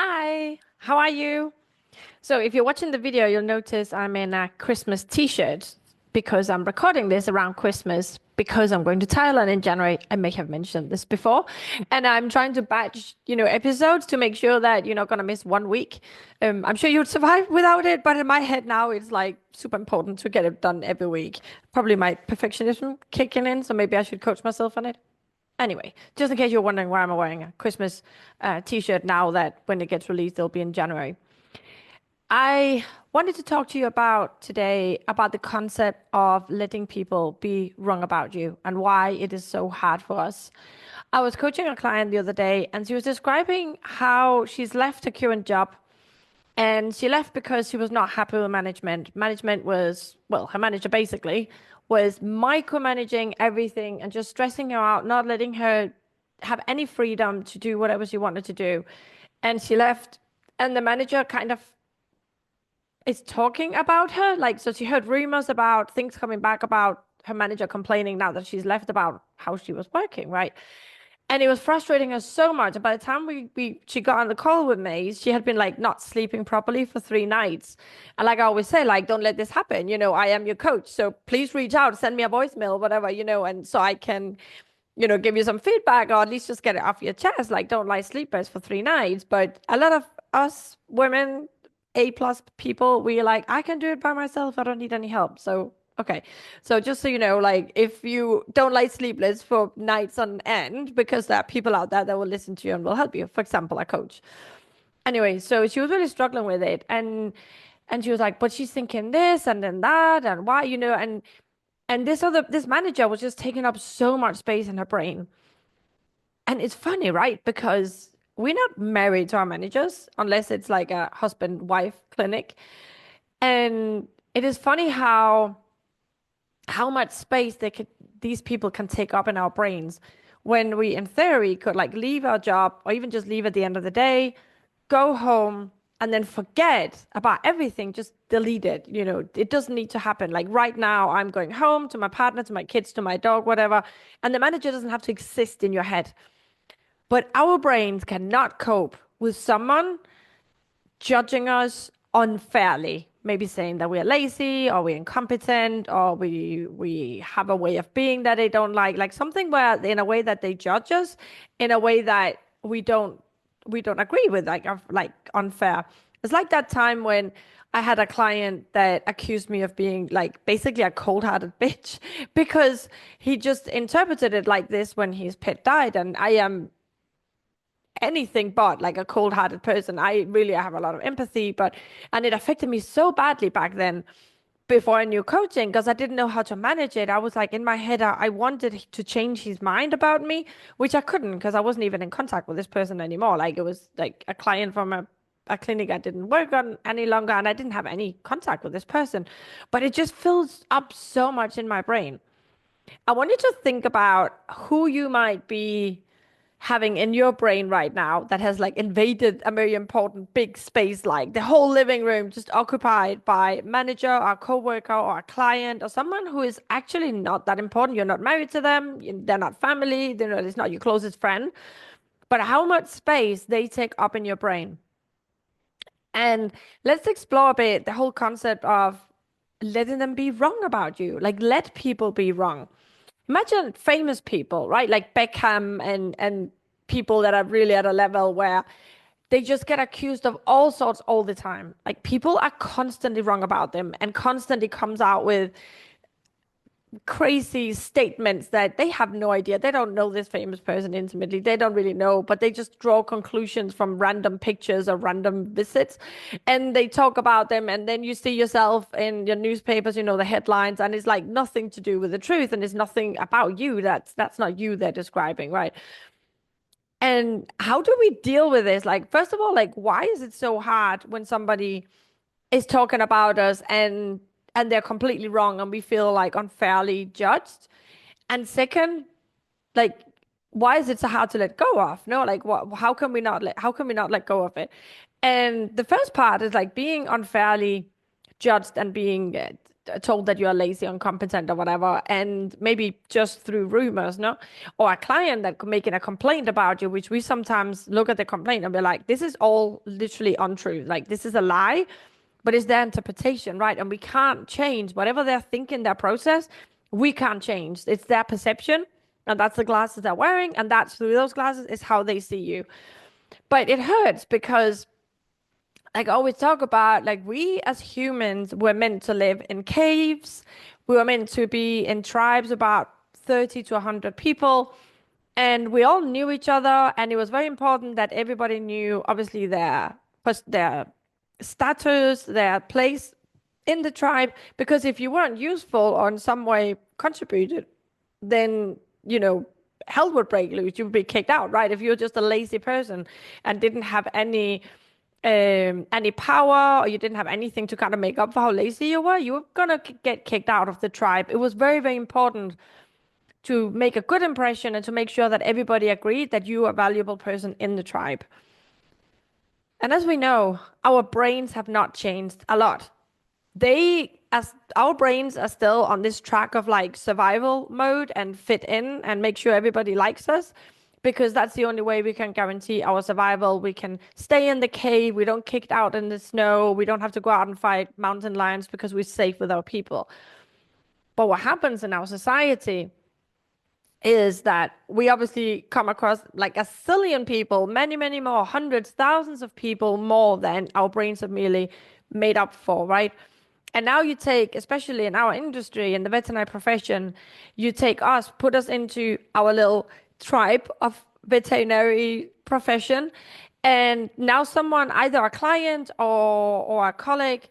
Hi, how are you? So if you're watching the video, you'll notice I'm in a Christmas t-shirt because I'm recording this around Christmas because I'm going to Thailand in January. I may have mentioned this before. And I'm trying to batch, episodes to make sure that you're not going to miss 1 week. I'm sure you'd survive without it, but in my head now, it's like super important to get it done every week. Probably my perfectionism kicking in, so maybe I should coach myself on it. Anyway, just in case you're wondering why I'm wearing a Christmas t-shirt now that when it gets released, it'll be in January. I wanted to talk to you about today about the concept of letting people be wrong about you and why it is so hard for us. I was coaching a client the other day and she was describing how she's left her current job and she left because she was not happy with management. Management was, well, her manager basically was micromanaging everything and just stressing her out, not letting her have any freedom to do whatever she wanted to do. And she left, and the manager kind of is talking about her. Like, so she heard rumors about things coming back about her manager complaining now that she's left about how she was working, right? And it was frustrating her so much. And by the time we she got on the call with me, she had been like not sleeping properly for 3 nights. And like I always say, like, don't let this happen. I am your coach. So please reach out, send me a voicemail, whatever, and so I can, give you some feedback or at least just get it off your chest. Like, don't lie sleepless for 3 nights. But a lot of us women, A+ people, we like, I can do it by myself. I don't need any help. So okay. So just so you know, like if you don't lie sleepless for nights on end, because there are people out there that will listen to you and will help you. For example, a coach. Anyway, so she was really struggling with it. And she was like, but she's thinking this and then that and why, and this manager was just taking up so much space in her brain. And it's funny, right? Because we're not married to our managers unless it's like a husband-wife clinic. And it is funny how much space these people can take up in our brains when we in theory could like leave our job or even just leave at the end of the day, go home and then forget about everything, just delete it. It doesn't need to happen. Like right now I'm going home to my partner, to my kids, to my dog, whatever, and the manager doesn't have to exist in your head. But our brains cannot cope with someone judging us unfairly, maybe saying that we are lazy or we're incompetent or we have a way of being that they don't like something where in a way that they judge us in a way that we don't agree with, like unfair. It's like that time when I had a client that accused me of being like basically a cold-hearted bitch because he just interpreted it like this when his pet died, and I am anything but like a cold-hearted person. I have a lot of empathy, and it affected me so badly back then before I knew coaching because I didn't know how to manage it. I was like in my head, I wanted to change his mind about me, which I couldn't because I wasn't even in contact with this person anymore. Like it was like a client from a clinic I didn't work on any longer, and I didn't have any contact with this person. But it just fills up so much in my brain. I want you to think about who you might be having in your brain right now that has like invaded a very important big space, like the whole living room just occupied by manager or coworker or a client or someone who is actually not that important. You're not married to them, they're not family, it's not your closest friend, but how much space they take up in your brain. And let's explore a bit the whole concept of letting them be wrong about you. Like let people be wrong. Imagine famous people, right? Like Beckham and people that are really at a level where they just get accused of all sorts all the time. Like people are constantly wrong about them and constantly comes out with crazy statements that they have no idea. They don't know this famous person intimately. They don't really know, but they just draw conclusions from random pictures or random visits. And they talk about them. And then you see yourself in your newspapers, the headlines, and it's like nothing to do with the truth. And it's nothing about you. That's not you they're describing, right? And how do we deal with this? Like, first of all, like, why is it so hard when somebody is talking about us and they're completely wrong and we feel like unfairly judged? And second, like, why is it so hard to let go of? No, like, what? How can we not let go of it? And the first part is like being unfairly judged and being told that you're lazy, incompetent, or whatever, and maybe just through rumors, no? Or a client that could making a complaint about you, which we sometimes look at the complaint and be like, this is all literally untrue. Like, this is a lie, but it's their interpretation, right? And we can't change whatever they're thinking, their process, we can't change. It's their perception, and that's the glasses they're wearing, and that's through those glasses is how they see you. But it hurts because, like I always talk about, like we as humans were meant to live in caves. We were meant to be in tribes about 30 to 100 people. And we all knew each other. And it was very important that everybody knew, obviously, their status, their place in the tribe. Because if you weren't useful or in some way contributed, then, hell would break loose. You would be kicked out, right? If you're just a lazy person and didn't have any power, or you didn't have anything to kind of make up for how lazy you were gonna get kicked out of the tribe. It was very, very important to make a good impression and to make sure that everybody agreed that you are a valuable person in the tribe. And as we know, our brains have not changed a lot. As our brains are still on this track of like survival mode and fit in and make sure everybody likes us, because that's the only way we can guarantee our survival. We can stay in the cave. We don't kicked out in the snow. We don't have to go out and fight mountain lions because we're safe with our people. But what happens in our society is that we obviously come across like a zillion people, many, many more, hundreds, thousands of people more than our brains are merely made up for, right? And now you take, especially in our industry, in the veterinary profession, you take us, put us into our little tribe of veterinary profession. And now someone, either a client or a colleague,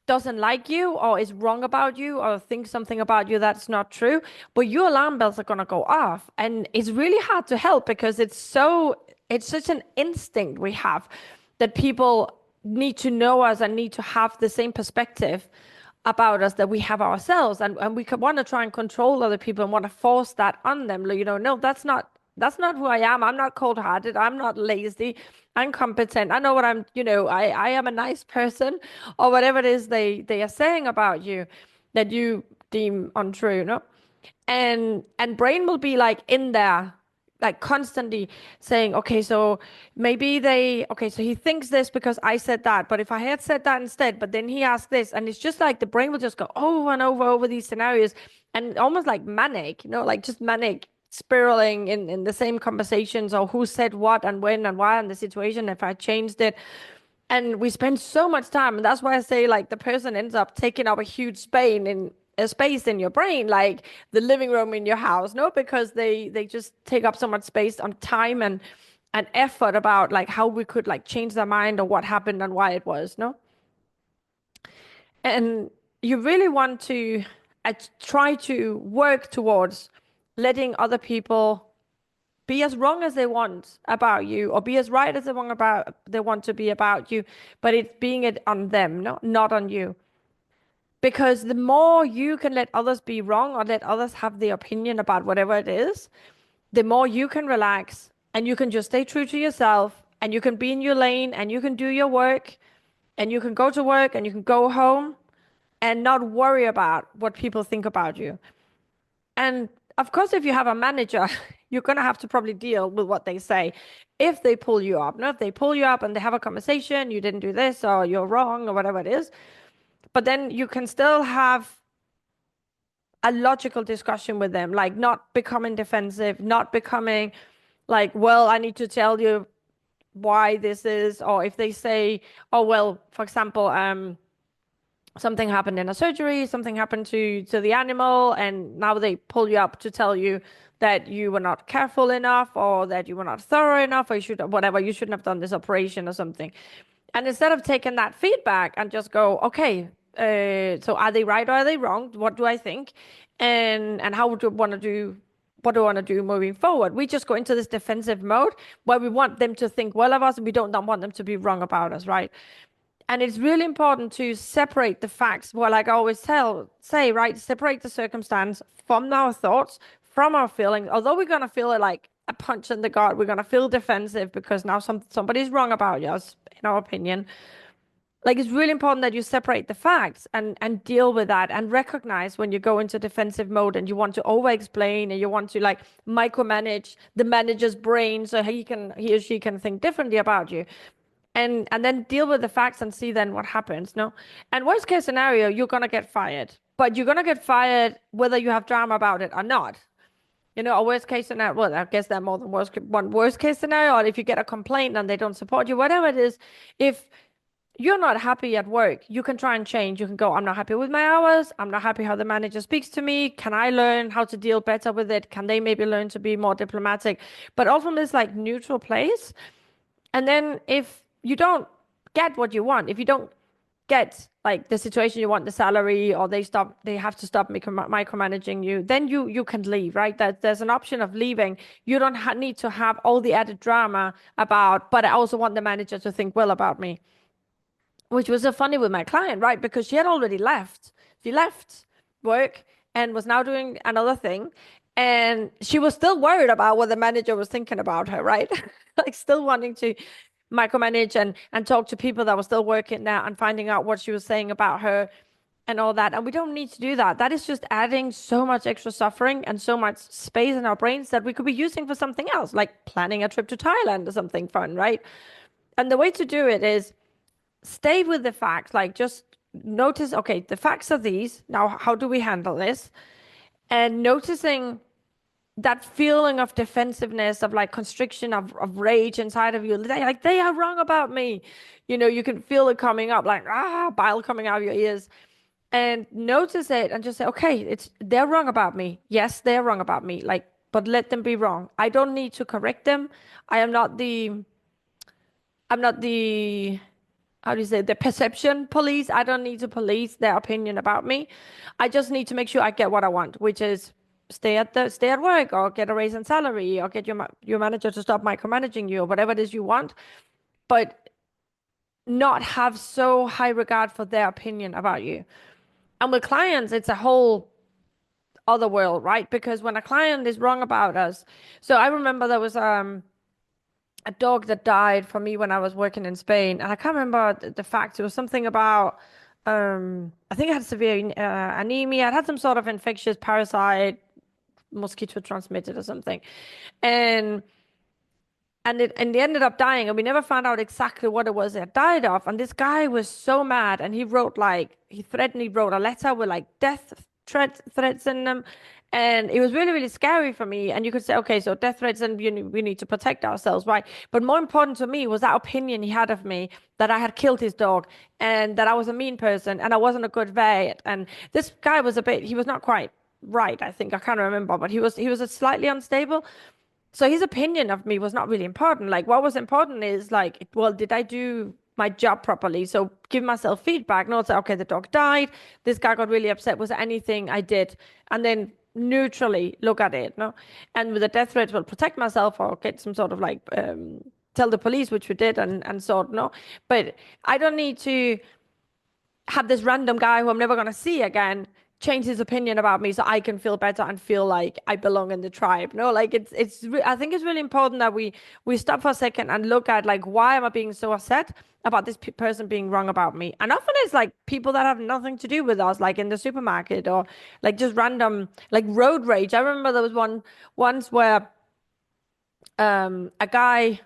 doesn't like you or is wrong about you or thinks something about you that's not true, but your alarm bells are going to go off. And it's really hard to help because it's such an instinct we have that people need to know us and need to have the same perspective about us that we have ourselves. And we want to try and control other people and want to force that on them. No, that's not who I am. I'm not cold-hearted. I'm not lazy. I'm competent. I know what I am a nice person, or whatever it is they are saying about you that you deem untrue, no? And brain will be like in there, like constantly saying, okay, so so he thinks this because I said that, but if I had said that instead, but then he asked this, and it's just like the brain will just go over and over these scenarios, and almost like manic, like just manic spiraling in the same conversations, or who said what and when and why and the situation, if I changed it. And we spend so much time, and that's why I say like the person ends up taking up a huge space in your brain, like the living room in your house, no? Because they just take up so much space on time and effort about like how we could like change their mind or what happened and why it was, no? And you really want to try to work towards letting other people be as wrong as they want about you, or be as right as they want to be about you, but it's being it on them, no, not on you. Because the more you can let others be wrong or let others have the opinion about whatever it is, the more you can relax and you can just stay true to yourself and you can be in your lane and you can do your work and you can go to work and you can go home and not worry about what people think about you. And of course, if you have a manager, you're going to have to probably deal with what they say if they pull you up. Now, if they pull you up and they have a conversation, you didn't do this or you're wrong or whatever it is. But then you can still have a logical discussion with them, like not becoming defensive, not becoming like, well, I need to tell you why this is. Or if they say, oh, well, for example, something happened in a surgery, something happened to the animal, and now they pull you up to tell you that you were not careful enough or that you were not thorough enough, or you shouldn't have done this operation or something. And instead of taking that feedback and just go, okay, so are they right or are they wrong? What do I think? And how would you want to do? What do I want to do moving forward? We just go into this defensive mode where we want them to think well of us and we don't want them to be wrong about us, right? And it's really important to separate the facts. Well, like I always say, right? Separate the circumstance from our thoughts, from our feelings. Although we're going to feel it like a punch in the gut, we're going to feel defensive because now somebody's wrong about us, in our opinion. Like it's really important that you separate the facts and deal with that and recognize when you go into defensive mode and you want to over explain and you want to like micromanage the manager's brain so he or she can think differently about you. And then deal with the facts and see then what happens. No. And worst case scenario, you're gonna get fired. But you're gonna get fired whether you have drama about it or not. A worst case scenario, well, I guess there are more than one worst case scenario, or if you get a complaint and they don't support you, whatever it is, if you're not happy at work, you can try and change. You can go, I'm not happy with my hours. I'm not happy how the manager speaks to me. Can I learn how to deal better with it? Can they maybe learn to be more diplomatic? But all from this like neutral place. And then if you don't get what you want, if you don't get like the situation you want, the salary, or they have to stop micromanaging you, then you can leave, right? That there's an option of leaving. You don't need to have all the added drama about, but I also want the manager to think well about me, which was so funny with my client, right? Because she had already left. She left work and was now doing another thing. And she was still worried about what the manager was thinking about her, right? Like still wanting to micromanage and talk to people that were still working there and finding out what she was saying about her and all that. And we don't need to do that. That is just adding so much extra suffering and so much space in our brains that we could be using for something else, like planning a trip to Thailand or something fun, right? And the way to do it is stay with the facts. Like just notice, okay, the facts are these. Now, how do we handle this? And noticing that feeling of defensiveness, of like constriction, of rage inside of you. Like they are wrong about me. You can feel it coming up, like bile coming out of your ears. And notice it and just say, okay, they're wrong about me. Yes, they're wrong about me. Like, but let them be wrong. I don't need to correct them. I am not the I'm not the how do you say, the perception police. I don't need to police their opinion about me. I just need to make sure I get what I want, which is stay at work or get a raise in salary or get your manager to stop micromanaging you or whatever it is you want, but not have so high regard for their opinion about you. And with clients, it's a whole other world, right? Because when a client is wrong about us, so I remember there was a dog that died for me when I was working in Spain, and I can't remember the facts. It was something about I think it had severe anemia. It had some sort of infectious parasite, mosquito transmitted or something, and they ended up dying, and we never found out exactly what it was it died of. And this guy was so mad, and he wrote a letter with like death threats in them. And it was really, really scary for me. And you could say, okay, so death threats, and we need to protect ourselves, right? But more important to me was that opinion he had of me, that I had killed his dog and that I was a mean person and I wasn't a good vet. And this guy was he was not quite right, I think. I can't remember, but he was a slightly unstable. So his opinion of me was not really important. Like what was important is like, well, did I do my job properly? So give myself feedback, not say, okay, the dog died. This guy got really upset. Was there anything I did? And then neutrally look at it, no? And with the death threats, will protect myself or get some sort of like tell the police, which we did, and sort, no. But I don't need to have this random guy who I'm never gonna see again change his opinion about me so I can feel better and feel like I belong in the tribe. No, like I think it's really important that we stop for a second and look at like, why am I being so upset about this person being wrong about me? And often it's like people that have nothing to do with us, like in the supermarket or like just random like road rage. I remember there was once where a guy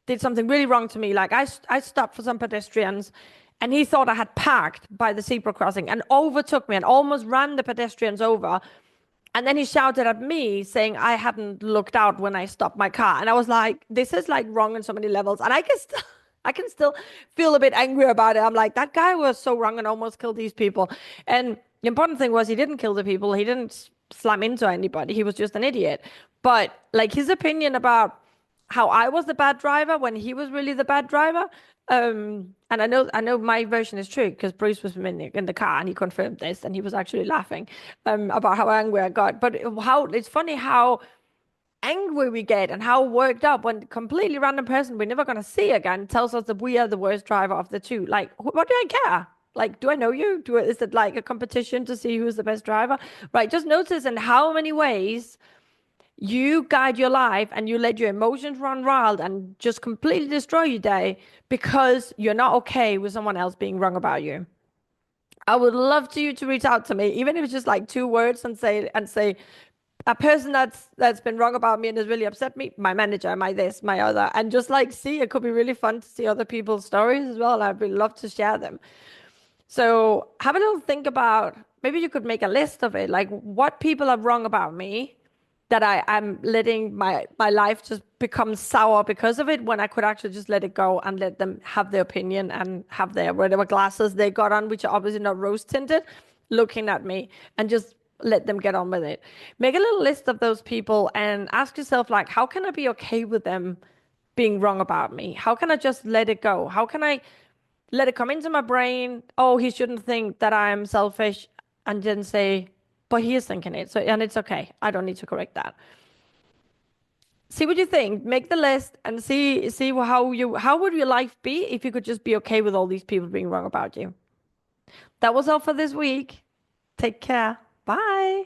did something really wrong to me. Like I stopped for some pedestrians and he thought I had parked by the zebra crossing and overtook me and almost ran the pedestrians over. And then he shouted at me saying I hadn't looked out when I stopped my car. And I was like, this is like wrong on so many levels. And I can still feel a bit angry about it. I'm like, that guy was so wrong and almost killed these people. And the important thing was he didn't kill the people. He didn't slam into anybody. He was just an idiot. But like his opinion about how I was the bad driver when he was really the bad driver. And I know my version is true because Bruce was in the car and he confirmed this and he was actually laughing about how angry I got. But how it's funny how angry we get and how worked up when completely random person we're never gonna see again tells us that we are the worst driver of the two. Like, what do I care? Like, do I know you? Is it like a competition to see who's the best driver? Right? Just notice in how many ways You guide your life and you let your emotions run wild and just completely destroy your day because you're not okay with someone else being wrong about you. I would love to you to reach out to me, even if it's just like 2 words, and say a person that's been wrong about me and has really upset me, my manager, my this, my other, and just like see, it could be really fun to see other people's stories as well. I'd really love to share them. So have a little think about, maybe you could make a list of it, like what people are wrong about me that I'm letting my life just become sour because of it, when I could actually just let it go and let them have their opinion and have their whatever glasses they got on, which are obviously not rose tinted, looking at me, and just let them get on with it. Make a little list of those people and ask yourself, like, how can I be okay with them being wrong about me? How can I just let it go? How can I let it come into my brain? Oh, he shouldn't think that I'm selfish, and then say, but he is thinking it. So, and it's okay. I don't need to correct that. See what you think. Make the list and see how would your life be if you could just be okay with all these people being wrong about you. That was all for this week. Take care. Bye.